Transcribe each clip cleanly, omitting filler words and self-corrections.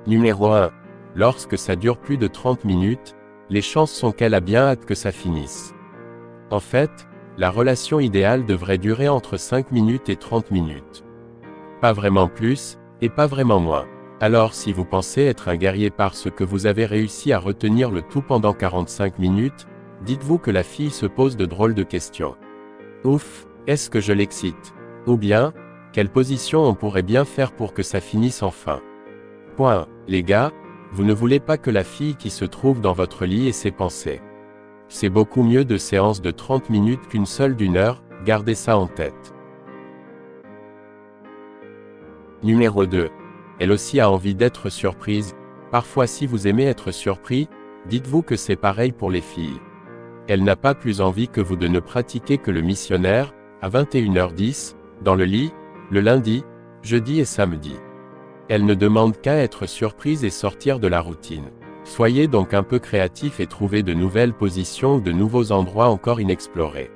Numéro 1. Lorsque ça dure plus de 30 minutes, les chances sont qu'elle a bien hâte que ça finisse. En fait, la relation idéale devrait durer entre 5 minutes et 30 minutes. Pas vraiment plus, et pas vraiment moins. Alors si vous pensez être un guerrier parce que vous avez réussi à retenir le tout pendant 45 minutes, dites-vous que la fille se pose de drôles de questions. Ouf, est-ce que je l'excite? Ou bien, quelle position on pourrait bien faire pour que ça finisse enfin? Point. Les gars, vous ne voulez pas que la fille qui se trouve dans votre lit ait ses pensées. C'est beaucoup mieux de séances de 30 minutes qu'une seule d'1 heure, gardez ça en tête. Numéro 2. Elle aussi a envie d'être surprise. Parfois si vous aimez être surpris, dites-vous que c'est pareil pour les filles. Elle n'a pas plus envie que vous de ne pratiquer que le missionnaire, à 21h10, dans le lit, le lundi, jeudi et samedi. Elle ne demande qu'à être surprise et sortir de la routine. Soyez donc un peu créatif et trouvez de nouvelles positions ou de nouveaux endroits encore inexplorés.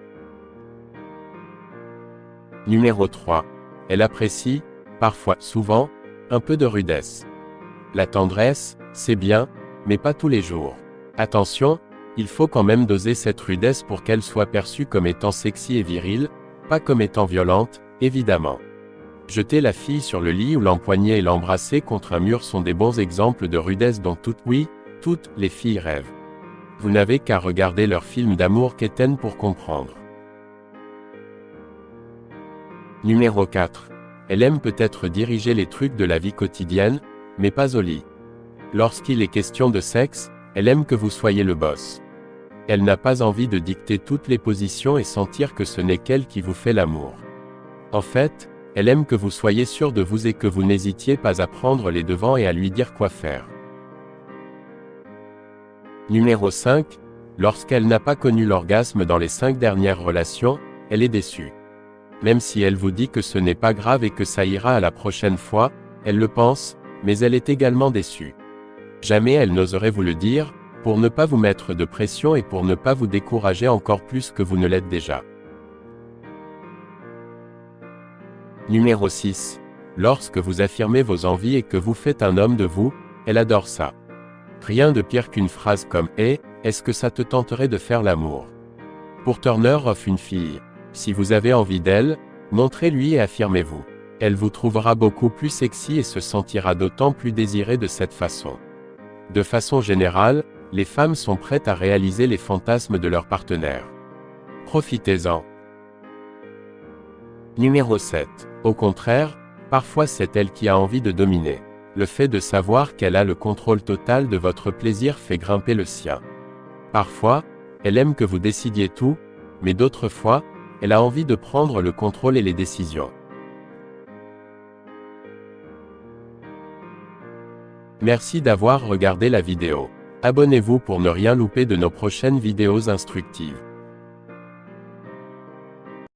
Numéro 3. Elle apprécie, parfois, souvent, un peu de rudesse. La tendresse, c'est bien, mais pas tous les jours. Attention, il faut quand même doser cette rudesse pour qu'elle soit perçue comme étant sexy et virile, pas comme étant violente, évidemment. Jeter la fille sur le lit ou l'empoigner et l'embrasser contre un mur sont des bons exemples de rudesse dont toutes les filles rêvent. Vous n'avez qu'à regarder leur film d'amour quétaine pour comprendre. Numéro 4. Elle aime peut-être diriger les trucs de la vie quotidienne, mais pas au lit. Lorsqu'il est question de sexe, elle aime que vous soyez le boss. Elle n'a pas envie de dicter toutes les positions et sentir que ce n'est qu'elle qui vous fait l'amour. En fait, elle aime que vous soyez sûr de vous et que vous n'hésitiez pas à prendre les devants et à lui dire quoi faire. Numéro 5. Lorsqu'elle n'a pas connu l'orgasme dans les 5 dernières relations, elle est déçue. Même si elle vous dit que ce n'est pas grave et que ça ira à la prochaine fois, elle le pense, mais elle est également déçue. Jamais elle n'oserait vous le dire, pour ne pas vous mettre de pression et pour ne pas vous décourager encore plus que vous ne l'êtes déjà. Numéro 6. Lorsque vous affirmez vos envies et que vous faites un homme de vous, elle adore ça. Rien de pire qu'une phrase comme « Hey, est-ce que ça te tenterait de faire l'amour ?» Pour Turner off une fille. Si vous avez envie d'elle, montrez-lui et affirmez-vous. Elle vous trouvera beaucoup plus sexy et se sentira d'autant plus désirée de cette façon. De façon générale, les femmes sont prêtes à réaliser les fantasmes de leur partenaire. Profitez-en. Numéro 7. Au contraire, parfois c'est elle qui a envie de dominer. Le fait de savoir qu'elle a le contrôle total de votre plaisir fait grimper le sien. Parfois, elle aime que vous décidiez tout, mais d'autres fois, elle a envie de prendre le contrôle et les décisions. Merci d'avoir regardé la vidéo. Abonnez-vous pour ne rien louper de nos prochaines vidéos instructives.